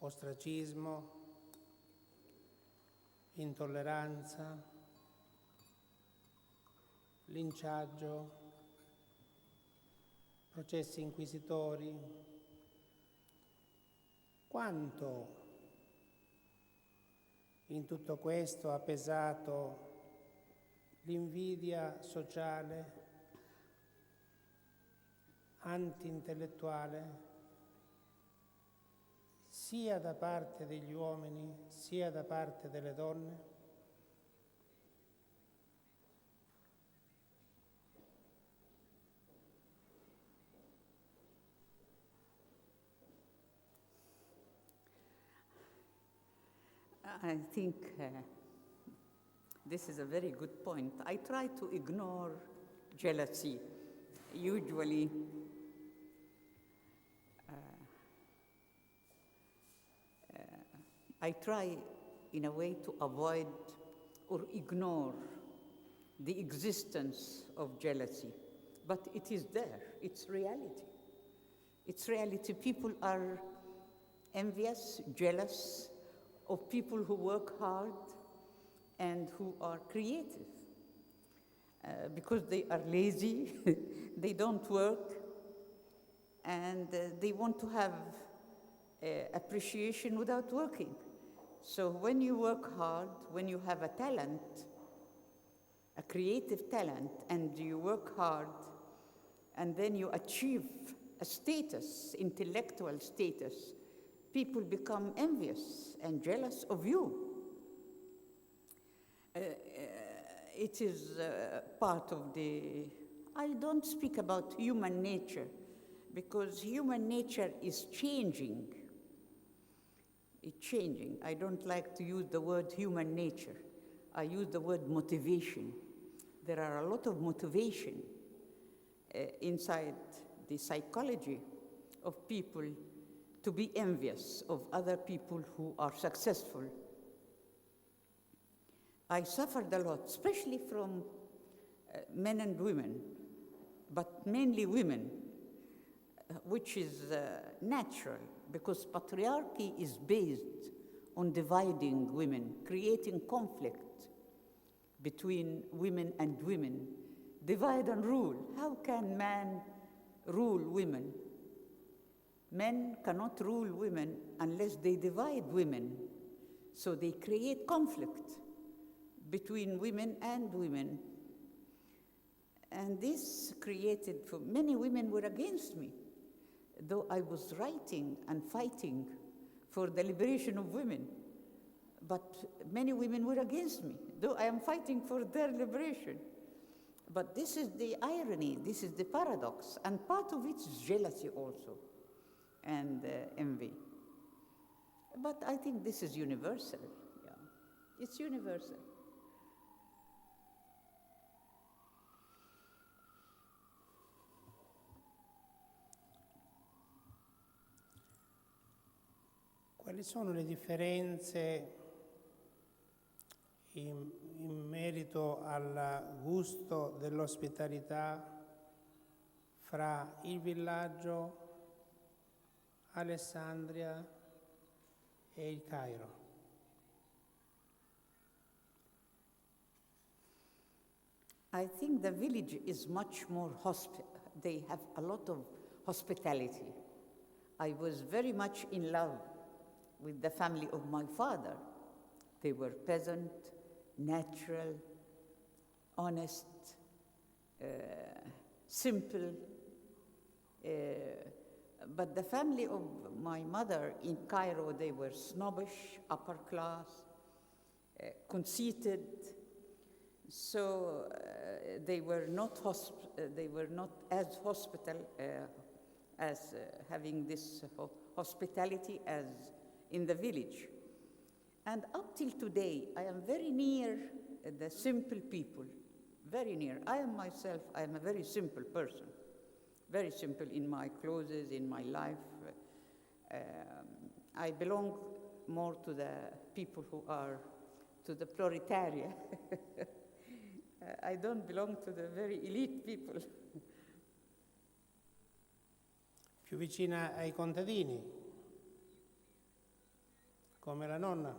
ostracismo, intolleranza, linciaggio, processi inquisitori. Quanto in tutto questo ha pesato l'invidia sociale, anti-intellettuale, sia da parte degli uomini sia da parte delle donne? I think this is a very good point. I try to ignore jealousy. Usually, I try in a way to avoid or ignore the existence of jealousy. But it is there, it's reality. It's reality. People are envious, jealous of people who work hard and who are creative. Because they are lazy, they don't work, and they want to have appreciation without working. So when you work hard, when you have a talent, a creative talent, and you work hard, and then you achieve a status, intellectual status, people become envious and jealous of you. It is part of the, I don't speak about human nature, because human nature is changing. It's changing. I don't like to use the word human nature. I use the word motivation. There are a lot of motivation inside the psychology of people to be envious of other people who are successful. I suffered a lot, especially from men and women, but mainly women, which is natural, because patriarchy is based on dividing women, creating conflict between women and women. Divide and rule. How can man rule women? Men cannot rule women unless they divide women. So they create conflict between women and women. And this created, for many women were against me, though I was writing and fighting for the liberation of women. But many women were against me, though I am fighting for their liberation. But this is the irony, this is the paradox, and part of it is jealousy also, and envy. But I think this is universal, yeah. It's universal. Quali sono le differenze in merito al gusto dell'ospitalità fra il villaggio, Alessandria e il Cairo? I think the village is much more they have a lot of hospitality. I was very much in love with the family of my father. They were peasant, natural, honest, simple. But the family of my mother in Cairo, they were snobbish, upper class, conceited. So they were not as as having this hospitality as in the village. And up till today, I am very near the simple people, very near. I am a very simple person, very simple in my clothes, in my life. I belong more to the people who are, to the proletariat. I don't belong to the very elite people. Più vicina ai contadini? come la nonna.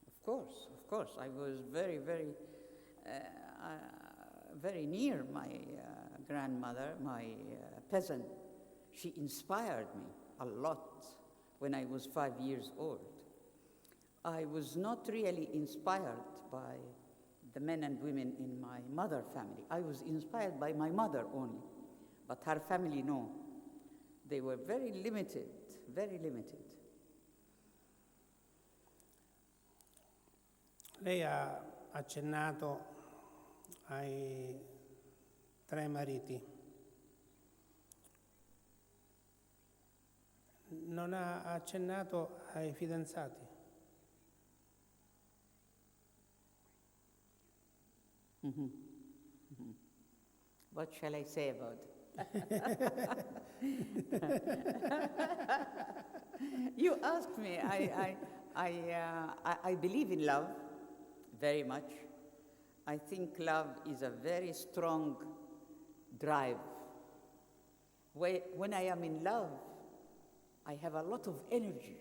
Of course, I was very near my grandmother, my peasant. She inspired me a lot when I was 5 years old. I was not really inspired by the men and women in my mother family. I was inspired by my mother only, but her family, no. They were very limited, very limited. Lei ha accennato ai 3 mariti. Non ha accennato ai fidanzati. Mm-hmm. Mm-hmm. What shall I say about it? You asked me. I believe in love very much. I think love is a very strong drive. When I am in love, I have a lot of energy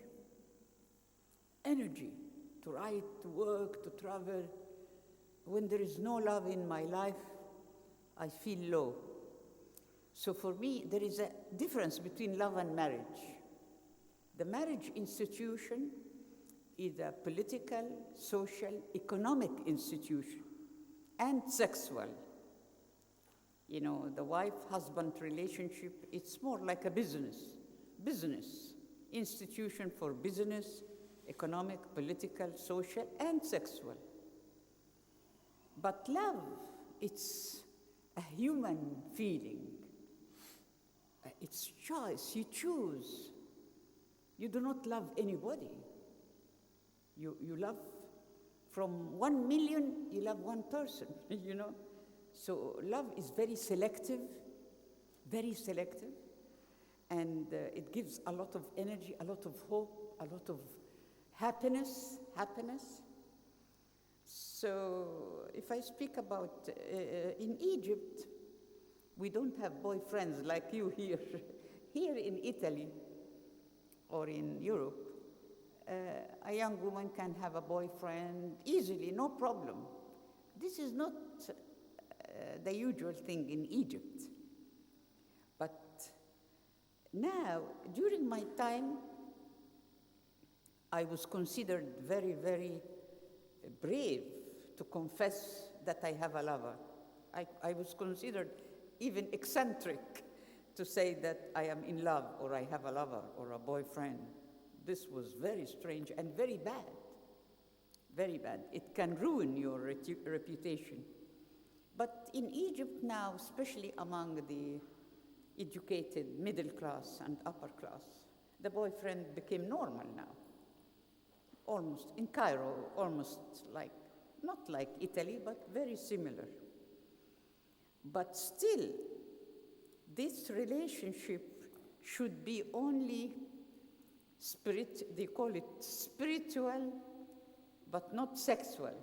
to write, to work, to travel. When there is no love in my life, I feel low. So for me, there is a difference between love and marriage. The marriage institution is a political, social, economic institution, and sexual. You know, the wife-husband relationship, it's more like a business institution for business, economic, political, social, and sexual. But love, it's a human feeling. It's choice, you choose. You do not love anybody. You love, from 1 million, you love one person, you know? So love is very selective, and it gives a lot of energy, a lot of hope, a lot of happiness. So if I speak about, in Egypt, we don't have boyfriends like you here. Here in Italy or in Europe, a young woman can have a boyfriend easily, no problem. This is not the usual thing in Egypt. But now, during my time, I was considered very, very brave to confess that I have a lover. I was considered even eccentric to say that I am in love or I have a lover or a boyfriend. This was very strange and very bad. Very bad. It can ruin your reputation. But in Egypt now, especially among the educated middle class and upper class, the boyfriend became normal now. Almost, in Cairo, almost like, not like Italy, but very similar. But still, this relationship should be only they call it spiritual, but not sexual.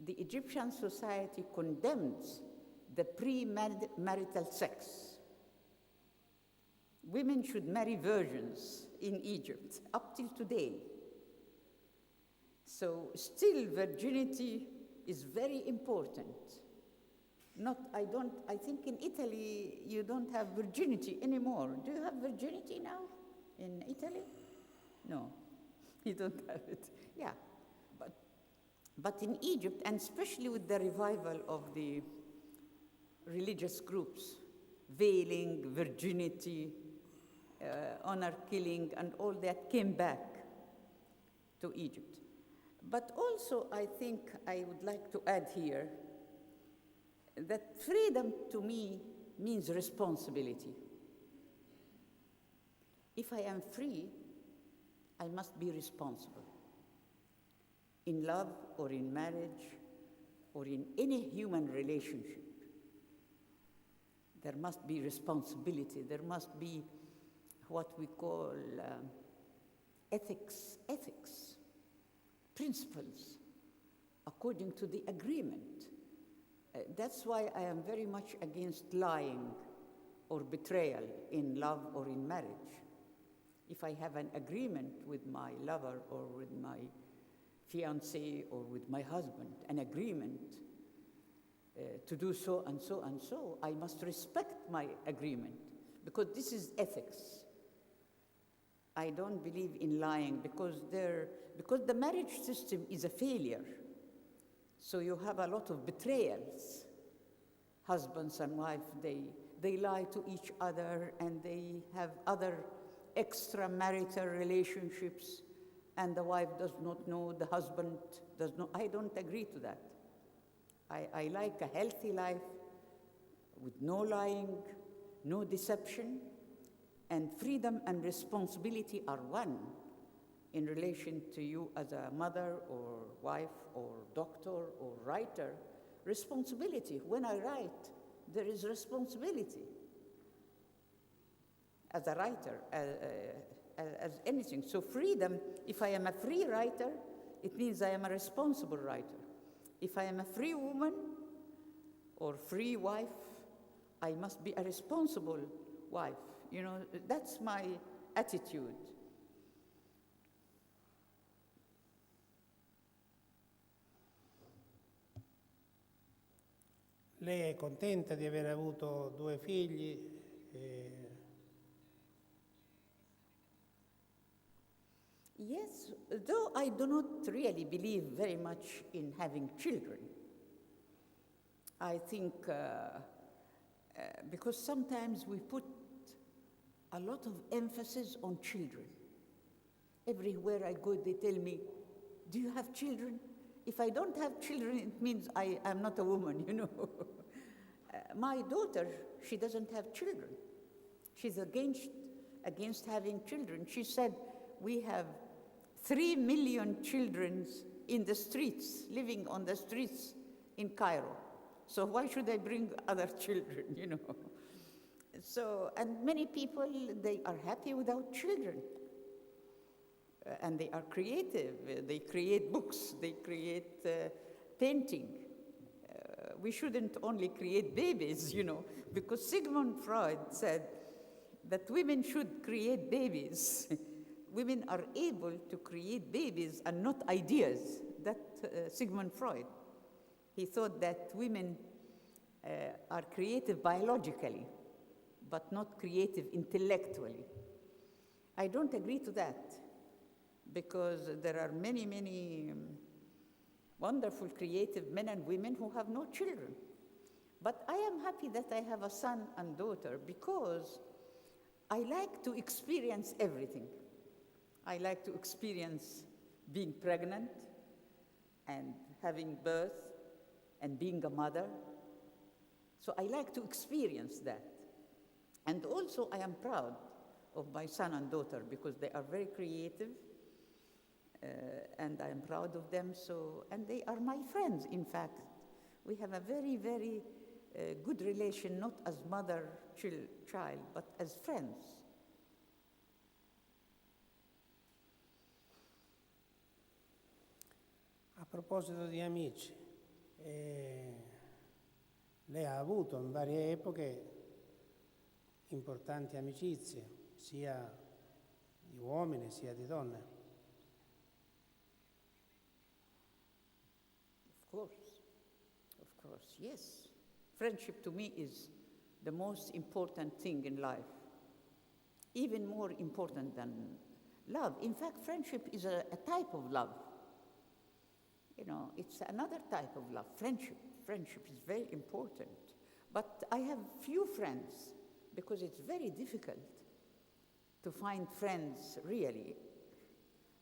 The Egyptian society condemns the premarital sex. Women should marry virgins in Egypt, up till today. So still virginity is very important. I think in Italy you don't have virginity anymore. Do you have virginity now in Italy? No, you don't have it. Yeah, but in Egypt, and especially with the revival of the religious groups, veiling, virginity, honor killing, and all that came back to Egypt. But also, I think I would like to add here that freedom to me means responsibility. If I am free, I must be responsible. In love or in marriage or in any human relationship, there must be responsibility. There must be what we call ethics, principles, according to the agreement. That's why I am very much against lying or betrayal in love or in marriage. If I have an agreement with my lover or with my fiancé or with my husband, an agreement to do so and so and so, I must respect my agreement because this is ethics. I don't believe in lying because the marriage system is a failure. So you have a lot of betrayals. Husbands and wives, they lie to each other and they have other extramarital relationships, and the wife does not know, the husband does not. I don't agree to that. I like a healthy life with no lying, no deception, and freedom and responsibility are one in relation to you as a mother or wife or doctor or writer. Responsibility. When I write, there is responsibility as a writer, as anything. So freedom, if I am a free writer, it means I am a responsible writer. If I am a free woman or free wife, I must be a responsible wife. You know, that's my attitude. Lei è contenta di aver avuto 2 figli? Yes, though I do not really believe very much in having children. I think because sometimes we put a lot of emphasis on children. Everywhere I go, they tell me, do you have children? If I don't have children, it means I am not a woman, you know. My daughter, she doesn't have children. She's against having children. She said, we have 3 million children in the streets, living on the streets in Cairo. So why should I bring other children, you know? So, and many people, they are happy without children. And they are creative. They create books. They create painting. We shouldn't only create babies, you know, because Sigmund Freud said that women should create babies. Women are able to create babies and not ideas. That Sigmund Freud. He thought that women are creative biologically, but not creative intellectually. I don't agree to that, because there are many, many wonderful creative men and women who have no children. But I am happy that I have a son and daughter because I like to experience everything. I like to experience being pregnant and having birth and being a mother. So I like to experience that. And also I am proud of my son and daughter because they are very creative. And I am proud of them, and they are my friends, in fact. We have a very, very good relation, not as mother-child, but as friends. A proposito di amici, lei ha avuto in varie epoche importanti amicizie, sia di uomini sia di donne. Of course, yes. Friendship to me is the most important thing in life, even more important than love. In fact, friendship is a type of love. You know, it's another type of love, friendship. Friendship is very important. But I have few friends because it's very difficult to find friends really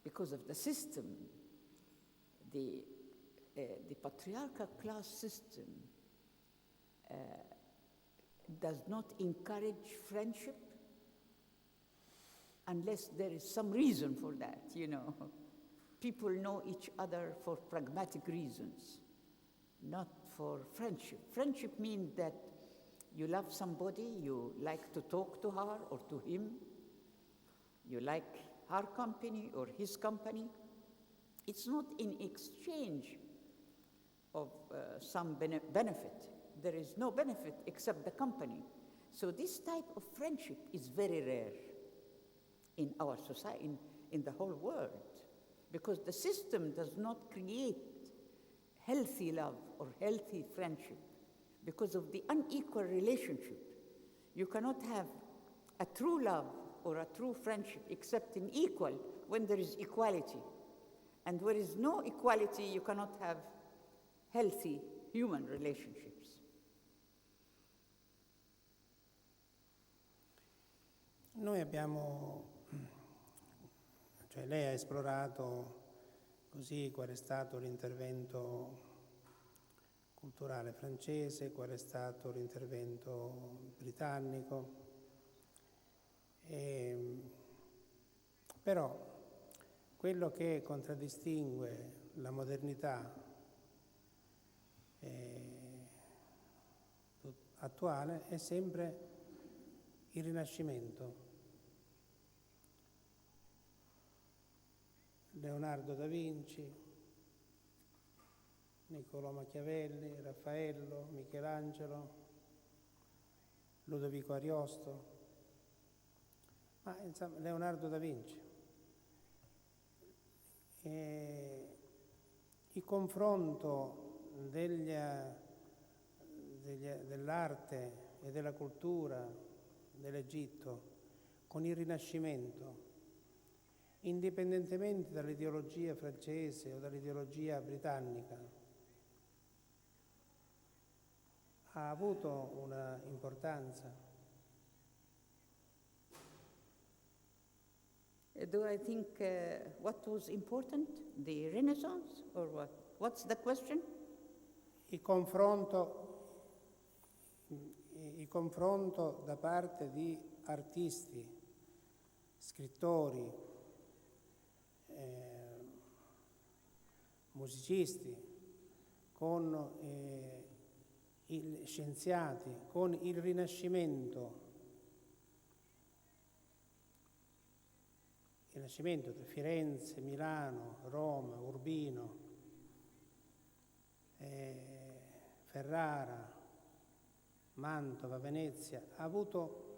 because of the system. The patriarchal class system does not encourage friendship unless there is some reason for that, you know. People know each other for pragmatic reasons, not for friendship. Friendship means that you love somebody, you like to talk to her or to him, you like her company or his company. It's not in exchange of some benefit. There is no benefit except the company. So this type of friendship is very rare. in our society, in the whole world, because the system does not create healthy love or healthy friendship because of the unequal relationship. You cannot have a true love or a true friendship except in equal when there is equality. And where is no equality, you cannot have healthy human relationships. Noi abbiamo, cioè lei ha esplorato così qual è stato l'intervento culturale francese, qual è stato l'intervento britannico, però quello che contraddistingue la modernità attuale è sempre il Rinascimento. Leonardo da Vinci, Niccolò Machiavelli, Raffaello, Michelangelo, Ludovico Ariosto, ma insomma Leonardo da Vinci. Il confronto dell'arte e della cultura dell'Egitto con il Rinascimento, indipendentemente dall'ideologia francese o dall'ideologia britannica, ha avuto una importanza. Do I think what was important? The Renaissance or what? What's the question? Il confronto da parte di artisti, scrittori, musicisti, con scienziati, con il Rinascimento. Il Rinascimento tra Firenze, Milano, Roma, Urbino, Ferrara, Mantova, Venezia, ha avuto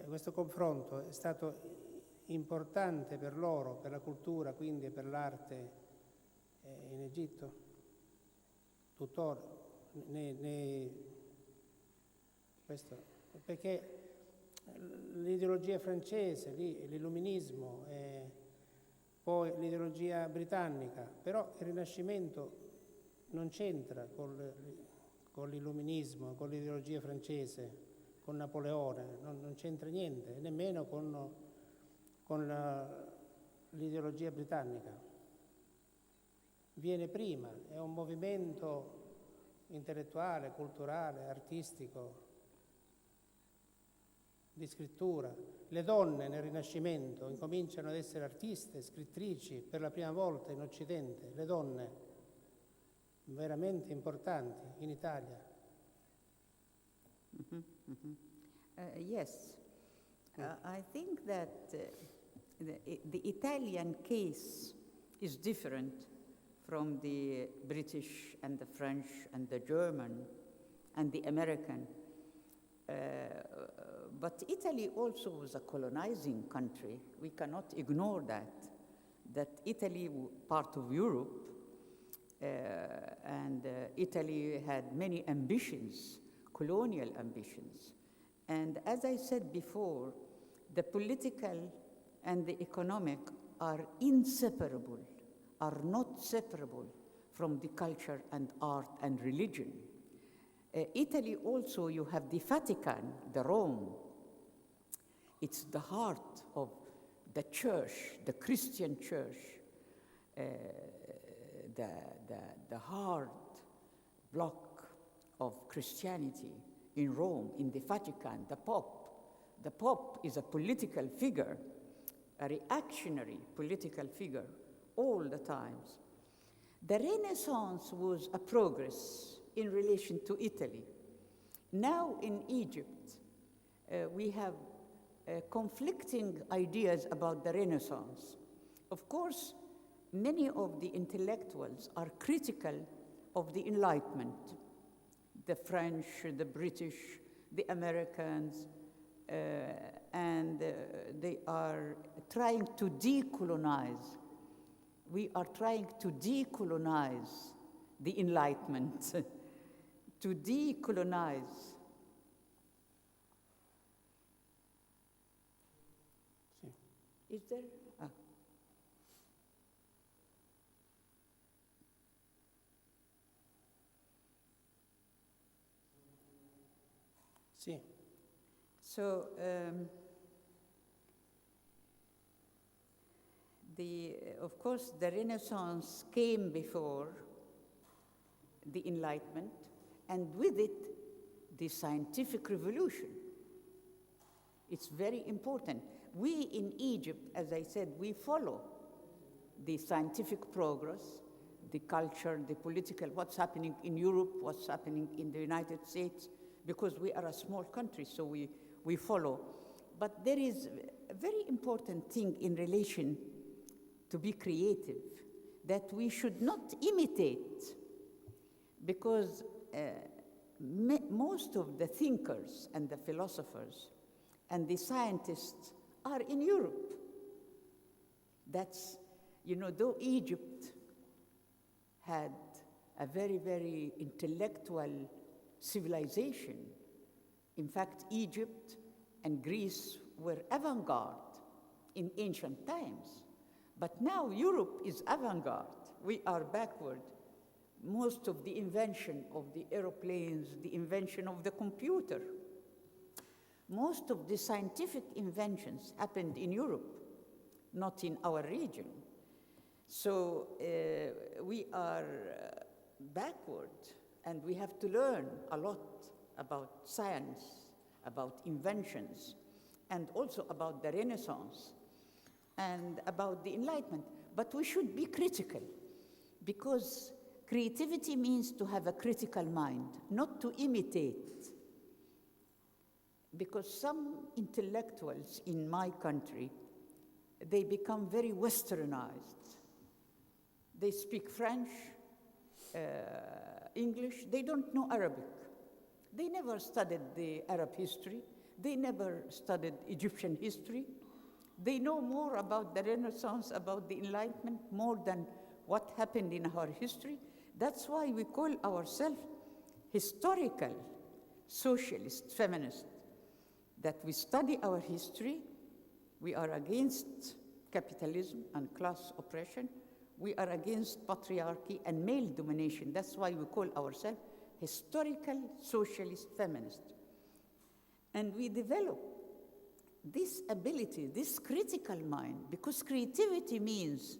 questo confronto, è stato importante per loro, per la cultura, quindi per l'arte in Egitto, tuttora, questo, perché l'ideologia francese, l'illuminismo, poi l'ideologia britannica, però il Rinascimento non c'entra con l'illuminismo, con l'ideologia francese, con Napoleone, non c'entra niente, nemmeno con l'ideologia britannica. Viene prima, è un movimento intellettuale, culturale, artistico, di scrittura. Le donne nel Rinascimento incominciano ad essere artiste, scrittrici per la prima volta in Occidente, le donne veramente importanti in Italia. Yes, I think that the Italian case is different from the British and the French and the German and the American. But Italy also was a colonizing country. We cannot ignore that Italy was part of Europe, and Italy had many ambitions, colonial ambitions. And as I said before, the political and the economic are inseparable, are not separable from the culture and art and religion. Italy also, you have the Vatican, the Rome. It's the heart of the church, the Christian church, the heart block of Christianity in Rome, in the Vatican, the Pope. The Pope is a political figure, a reactionary political figure all the times. The Renaissance was a progress in relation to Italy. Now in Egypt, we have conflicting ideas about the Renaissance. Of course, many of the intellectuals are critical of the Enlightenment. The French, the British, the Americans, and they are trying to decolonize. We are trying to decolonize the Enlightenment, to decolonize. Sì. Is there? Ah. Sì. So, of course, the Renaissance came before the Enlightenment, and with it, the scientific revolution. It's very important. We in Egypt, as I said, we follow the scientific progress, the culture, the political, what's happening in Europe, what's happening in the United States, because we are a small country, so we follow. But there is a very important thing in relation to be creative, that we should not imitate, because most of the thinkers and the philosophers and the scientists are in Europe. That's, though Egypt had a very, very intellectual civilization, in fact, Egypt and Greece were avant-garde in ancient times. But now Europe is avant-garde. We are backward. Most of the invention of the aeroplanes, the invention of the computer, most of the scientific inventions happened in Europe, not in our region. So we are backward, and we have to learn a lot about science, about inventions, and also about the Renaissance, and about the Enlightenment. But we should be critical, because creativity means to have a critical mind, not to imitate. Because some intellectuals in my country, they become very westernized. They speak French, English, they don't know Arabic. They never studied the Arab history. They never studied Egyptian history. They know more about the Renaissance, about the Enlightenment, more than what happened in our history. That's why we call ourselves historical socialist feminists, that we study our history. We are against capitalism and class oppression. We are against patriarchy and male domination. That's why we call ourselves historical socialist feminists. And we develop this ability, this critical mind, because creativity means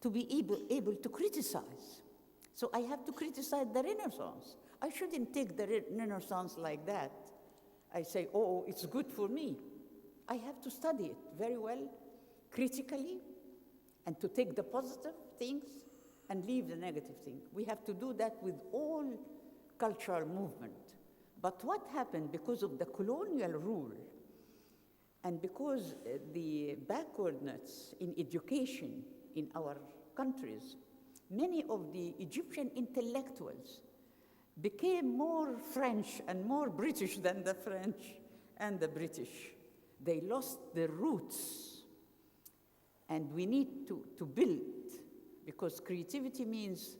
to be able to criticize. So I have to criticize the Renaissance. I shouldn't take the Renaissance like that. I say, oh, it's good for me. I have to study it very well, critically, and to take the positive things and leave the negative things. We have to do that with all cultural movement. But what happened because of the colonial rule and because the backwardness in education in our countries, many of the Egyptian intellectuals became more French and more British than the French and the British. They lost their roots. And we need to build, because creativity means